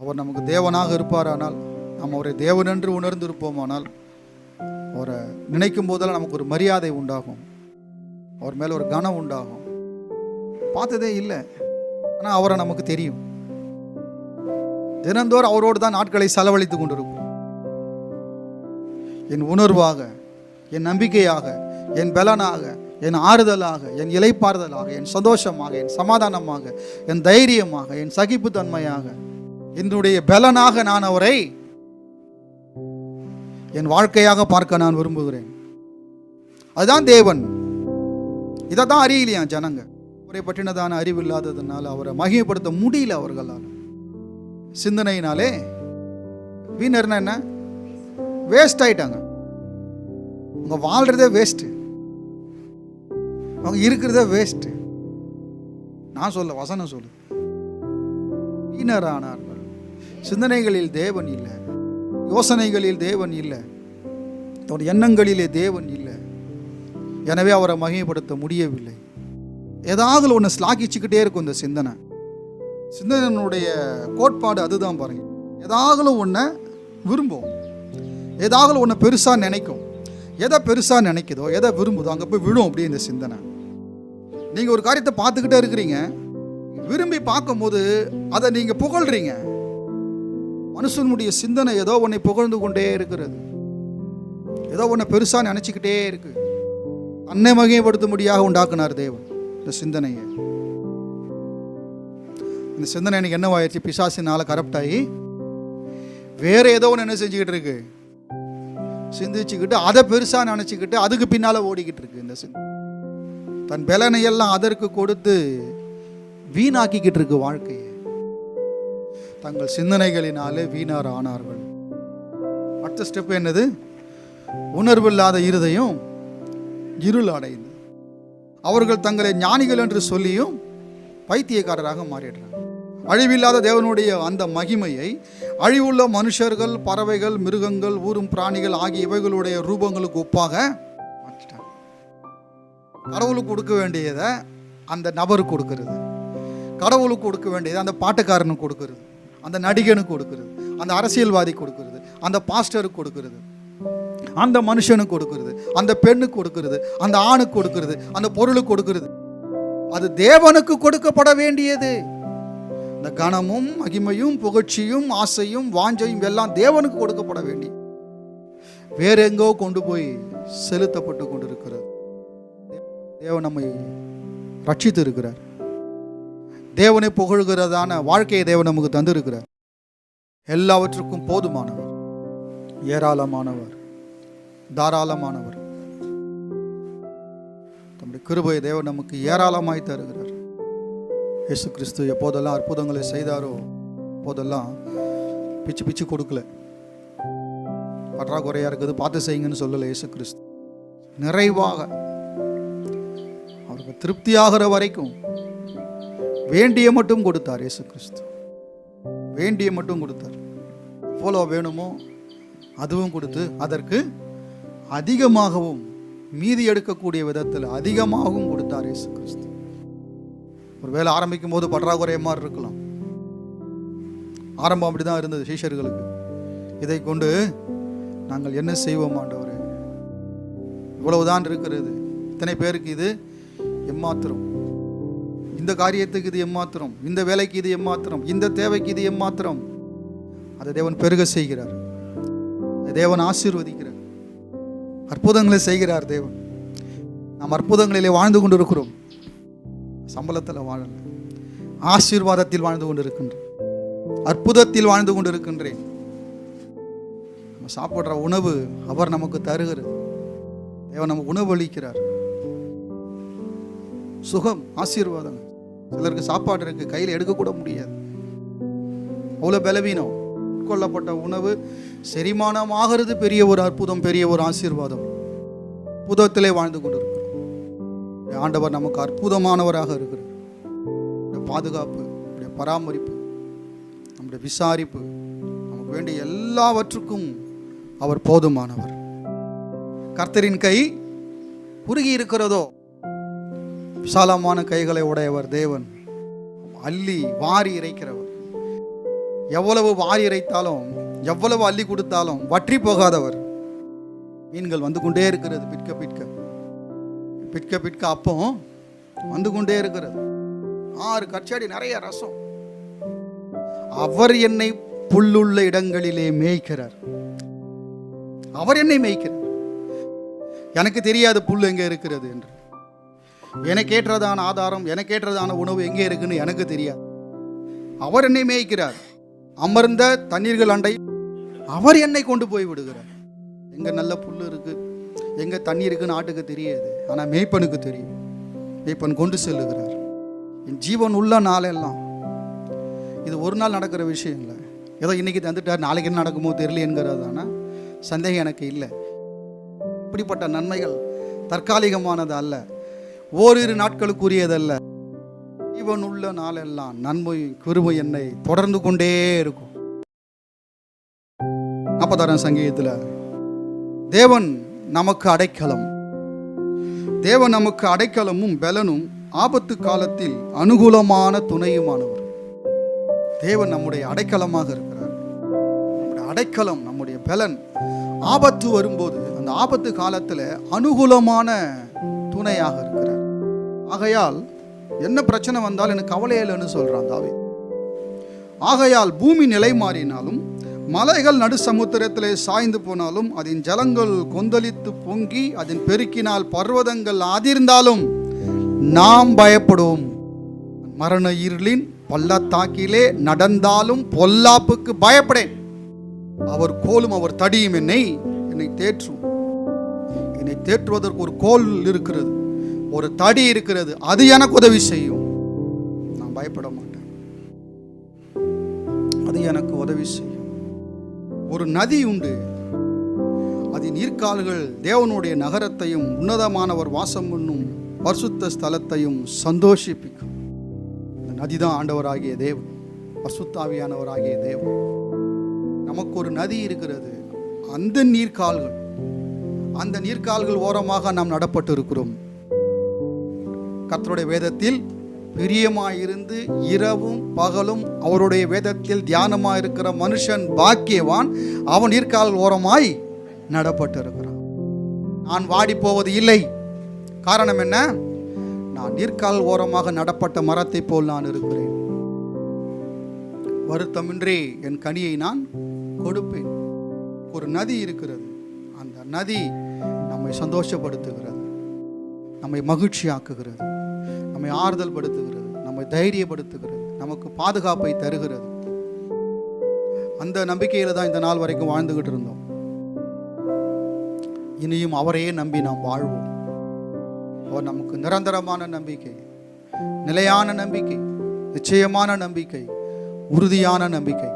அவர் நமக்கு தேவனாக இருப்பாரானால், நாம் அவரை தேவன் என்று உணர்ந்து இருப்போமானால், அவரை நினைக்கும் போதெல்லாம் நமக்கு ஒரு மரியாதை உண்டாகும், அவர் மேலே ஒரு கனம் உண்டாகும். பார்த்ததே இல்லை, ஆனால் அவரை நமக்கு தெரியும். தினந்தோறும் அவரோடு தான் நாட்களை செலவழித்து கொண்டிருக்கும். என் உணர்வாக, என் நம்பிக்கையாக, என் பலனாக, என் ஆறுதலாக, என் இளைப்பாறுதலாக, என் சந்தோஷமாக, என் சமாதானமாக, என் தைரியமாக, என் சகிப்புத்தன்மையாக, என்னுடைய பலனாக நான் அவரை என் வாழ்க்கையாக பார்க்க நான் விரும்புகிறேன். அதுதான் தேவன். இதை தான் அறியலையா ஜனங்க. அவரை பற்றினதான அறிவு இல்லாததுனால அவரை மகிமைப்படுத்த முடியல அவர்களால். சிந்தனையினாலே வீணர்னா என்ன? வேஸ்ட் ஆயிட்டாங்க. அவங்க வாழ்றதே வேஸ்ட், அவங்க இருக்கிறதே வேஸ்ட். நான் சொல்ல, வசனம் சொல்லு. வீணரானார்கள். சிந்தனைகளில் தேவன் இல்லை, யோசனைகளில் தேவன் இல்லை, அவருடைய எண்ணங்களிலே தேவன் இல்லை. எனவே அவரை மகிமைப்படுத்த முடியவில்லை. ஏதாவது ஒன்று ஸ்லாகிச்சுக்கிட்டே இருக்கும் இந்த சிந்தனை. சிந்தனையினுடைய கோட்பாடு அதுதான் பாருங்க. ஏதாவது ஒன்றை விரும்பும், ஏதாவது ஒன்று பெருசாக நினைக்கும். எதை பெருசாக நினைக்குதோ, எதை விரும்புதோ அங்கே போய் விழும். அப்படியே இந்த சிந்தனை. நீங்கள் ஒரு காரியத்தை பார்த்துக்கிட்டே இருக்கிறீங்க, விரும்பி பார்க்கும்போது அதை நீங்கள் புகழ்றீங்க. மனுஷனுடைய சிந்தனை ஏதோ ஒன்றை புகழ்ந்து கொண்டே இருக்கிறது, ஏதோ ஒன்றை பெருசாக நினச்சிக்கிட்டே இருக்கு. தன்னை மகிமைப்படுத்தும்படியாக உண்டாக்குனார் தேவன் இந்த சிந்தனையை. இந்த சிந்தனை எனக்கு என்னவாயிடுச்சு? பிசாசினால கரப்ட் ஆகி வேற ஏதோ ஒன்று என்ன செஞ்சுக்கிட்டு இருக்கு, சிந்திச்சுக்கிட்டு அதை பெருசாக நினச்சிக்கிட்டு அதுக்கு பின்னால் ஓடிக்கிட்டு இருக்கு. இந்த சிந்தனை தன் பலனையெல்லாம் அதற்கு கொடுத்து வீணாக்கிக்கிட்டு இருக்கு வாழ்க்கையை. தங்கள் சிந்தனைகளினாலே வீணார் ஆனார்கள். அடுத்த ஸ்டெப் என்னது? உணர்வில்லாத இருதயம் இருள் அடைந்து அவர்கள் தங்களை ஞானிகள் என்று சொல்லியும் பைத்தியக்காரராக மாறிடுறாங்க. அழிவில்லாத தேவனுடைய அந்த மகிமையை அழிவுள்ள மனுஷர்கள், பறவைகள், மிருகங்கள், ஊரும் பிராணிகள் ஆகிய இவைகளுடைய ரூபங்களுக்கு ஒப்பாக மாற்றிட்டாங்க. கடவுளுக்கு கொடுக்க வேண்டியதை அந்த நபருக்கு கொடுக்கிறது, கடவுளுக்கு கொடுக்க வேண்டியதை அந்த பாட்டுக்காரனுக்கு கொடுக்கிறது, அந்த நடிகனுக்கு கொடுக்கிறது, அந்த அரசியல்வாதி கொடுக்கிறது, அந்த பாஸ்டருக்கு கொடுக்கிறது, அந்த மனுஷனுக்கு கொடுக்கிறது, அந்த பெண்ணுக்கு கொடுக்கிறது, அந்த ஆணுக்கு கொடுக்கிறது, அந்த பொருளுக்கு கொடுக்கிறது. அது தேவனுக்கு கொடுக்கப்பட வேண்டியது. இந்த கனமும் மகிமையும் புகழ்ச்சியும் ஆசையும் வாஞ்சையும் எல்லாம் தேவனுக்கு கொடுக்கப்பட வேண்டிய வேற எங்கோ கொண்டு போய் செலுத்தப்பட்டு கொண்டிருக்கிறது. தேவன் நம்மை ரட்சித்து இருக்கிறார். தேவனை புகழ்கிறதான வாழ்க்கையை தேவன் நமக்கு தந்திருக்கிறார். எல்லாவற்றுக்கும் போதுமானவர், ஏராளமானவர், தாராளமானவர். நம்முடைய கிருபையை தேவன் நமக்கு ஏராளமாய் தருகிறார். இயேசு கிறிஸ்து எப்போதெல்லாம் அற்புதங்களை செய்தாரோ அப்போதெல்லாம் பிச்சு பிச்சு கொடுக்கல, பற்றாக்குறையா இருக்குது பார்த்து செய்யுங்கன்னு சொல்லலை. இயேசு கிறிஸ்து நிறைவாக அவருக்கு திருப்தியாகிற வரைக்கும் வேண்டிய மட்டும் கொடுத்தார். இயேசு கிறிஸ்து வேண்டிய மட்டும் கொடுத்தார். எவ்வளோ வேணுமோ அதுவும் கொடுத்து அதற்கு அதிகமாகவும் மீதி எடுக்கக்கூடிய விதத்தில் அதிகமாகவும் கொடுத்தார் இயேசு கிறிஸ்து. ஒரு வேலை ஆரம்பிக்கும் போது பற்றாக்குறை மாதிரி இருக்கலாம். ஆரம்பம் அப்படிதான் இருந்தது சீஷர்களுக்கு. இதை கொண்டு நாங்கள் என்ன செய்வோம் ஆண்டவரே? இவ்வளவுதான் இருக்கிறது, இத்தனை பேருக்கு இது எம்மாத்திரம், இந்த காரியத்துக்கு இது எம்மாத்திரம், இந்த வேலைக்கு இது எம்மாத்திரம், இந்த தேவைக்கு இது எம்மாத்திரம். அதை தேவன் பெருக செய்கிறார், தேவன் ஆசீர்வதிக்கிறார், அற்புதங்களை செய்கிறார் தேவன். நாம் அற்புதங்களிலே வாழ்ந்து கொண்டிருக்கிறோம். சம்பளத்தில் வாழல, ஆசீர்வாதத்தில் வாழ்ந்து கொண்டிருக்கின்றேன், அற்புதத்தில் வாழ்ந்து கொண்டிருக்கின்றேன். நம்ம சாப்பிட்ற உணவு அவர் நமக்கு தருகிறது. தேவன் நமக்கு உணவு அளிக்கிறார். சுகம், ஆசீர்வாதம். சிலருக்கு சாப்பாடு இருக்கு, கையில் எடுக்கக்கூட முடியாது, அவ்வளோ பலவீனம். உட்கொள்ளப்பட்ட உணவு செரிமானமாகிறது பெரிய ஒரு அற்புதம், பெரிய ஒரு ஆசீர்வாதம். அற்புதத்திலே வாழ்ந்து கொண்டிருக்கிறோம். ஆண்டவர் நமக்கு அற்புதமானவராக இருக்கிறார். பாதுகாப்பு, பராமரிப்பு, நம்முடைய விசாரிப்பு, நமக்கு வேண்டிய எல்லாவற்றுக்கும் அவர் போதுமானவர். கர்த்தரின் கை குறுகி இருக்கிறதோ? விசாலமான கைகளை உடையவர் தேவன், அள்ளி வாரி இறைக்கிறவர். எவ்வளவு வாரி இறைத்தாலும், எவ்வளவு அள்ளி கொடுத்தாலும் வற்றி போகாதவர். மீன்கள் வந்து கொண்டே இருக்கிறது, பிற்க பிற்க பிற்க பிற்க அப்போ வந்து கொண்டே இருக்கிறது. 6 கச்சாடி நிறைய ரசம். அவர் என்னை புல்லுள்ள இடங்களிலே மேய்க்கிறார். அவர் என்னை மேய்க்கிறார். எனக்கு தெரியாது புல் எங்கே இருக்கிறது என்று. எனக்கேற்றதான ஆதாரம், எனக்கேற்றதான உணவு எங்கே இருக்குன்னு எனக்கு தெரியாது. அவர் என்னை மேய்க்கிறார். அமர்ந்த தண்ணீர்கள் அண்டை அவர் என்னை கொண்டு போய் விடுகிறார். எங்க நல்ல புல் இருக்கு, எங்க தண்ணி இருக்குன்னு ஆட்டுக்கு தெரியாது, ஆனால் மேய்ப்பனுக்கு தெரியும். மேய்ப்பன் கொண்டு செல்லுகிறார். என் ஜீவன் உள்ள நாளெல்லாம், இது ஒரு நாள் நடக்கிற விஷயம் இல்லை. ஏதோ இன்னைக்கு தந்துட்டார், நாளைக்கு என்ன நடக்குமோ தெரியல என்கிறதான சந்தேகம் எனக்கு இல்லை. இப்படிப்பட்ட நன்மைகள் தற்காலிகமானது அல்ல, ஓரிரு நாட்களுக்குரியதல்ல. ஜீவன் உள்ள நாளெல்லாம் நன்மை கிருபை என்னை தொடர்ந்து கொண்டே இருக்கும். 40ஆம் சங்கீதத்தில் தேவன் நமக்கு அடைக்கலம், தேவன் நமக்கு அடைக்கலமும் பலனும் ஆபத்து காலத்தில் அனுகூலமான துணையுமானவர். தேவன் நம்முடைய அடைக்கலமாக இருக்கிறார். நம்முடைய அடைக்கலம், நம்முடைய பலன். ஆபத்து வரும்போது அந்த ஆபத்து காலத்தில் அனுகூலமான துணையாக இருக்கிறார். ஆகையால் என்ன பிரச்சனை வந்தாலும் எனக்கு கவலை இல்லைன்னு சொல்றான் தாவீது. ஆகையால் பூமி நிலை மாறினாலும், மலைகள் நடு சமுத்திரத்திலே சாய்ந்து போனாலும், அதன் ஜலங்கள் கொந்தளித்து பொங்கி அதன் பெருக்கினால் பர்வதங்கள் அதிர்ந்தாலும் நாம் பயப்படுவோம். மரண இருளின் பள்ளத்தாக்கிலே நடந்தாலும் பொல்லாப்புக்கு பயப்படேன். அவர் கோலும் அவர் தடியும் என்னை தேற்றும். என்னை தேற்றுவதற்கு ஒரு கோல் இருக்கிறது, ஒரு தடி இருக்கிறது, அது எனக்கு உதவி செய்யும். நான் பயப்பட மாட்டேன், அது எனக்கு உதவி செய்யும். ஒரு நதி உண்டு, அதன் நீர்க்கால்கள் தேவனுடைய நகரத்தையும் உன்னதமானவர் வாசம் பண்ணும் பரிசுத்த ஸ்தலத்தையும் சந்தோஷிப்பிக்கும். இந்த நதிதான் ஆண்டவராகிய தேவன், பரிசுத்தாவியானவராகிய தேவன். நமக்கு ஒரு நதி இருக்கிறது, அந்த நீர்க்கால்கள் ஓரமாக நாம் நடப்பட்டு இருக்கிறோம். கர்த்தருடைய வேதத்தில் பிரியமாயிருந்து இரவும் பகலும் அவருடைய வேதத்தில் தியானமாக இருக்கிற மனுஷன் பாக்கியவான், அவன் நீர்க்கால் ஓரமாய் நடப்பட்டு இருக்கிறான். நான் வாடி போவது இல்லை. காரணம் என்ன? நான் நீர்க்கால் ஓரமாக நடப்பட்ட மரத்தை போல் நான் இருக்கிறேன். வருத்தமின்றி என் கனியை நான் கொடுப்பேன். ஒரு நதி இருக்கிறது, அந்த நதி நம்மை சந்தோஷப்படுத்துகிறது, நம்மை மகிழ்ச்சியாக்குகிறது, நம்மை ஆறுதல் படுத்துகிறது, நம்மை தைரியப்படுத்துகிறது, நமக்கு பாதுகாப்பை தருகிறது. அந்த நம்பிக்கையில தான் இந்த நாள் வரைக்கும் வாழ்ந்துகிட்டு இருந்தோம். இனியும் அவரையே நம்பி நாம் வாழ்வோம். அவர் நமக்கு நிரந்தரமான நம்பிக்கை, நிலையான நம்பிக்கை, நிச்சயமான நம்பிக்கை, உறுதியான நம்பிக்கை.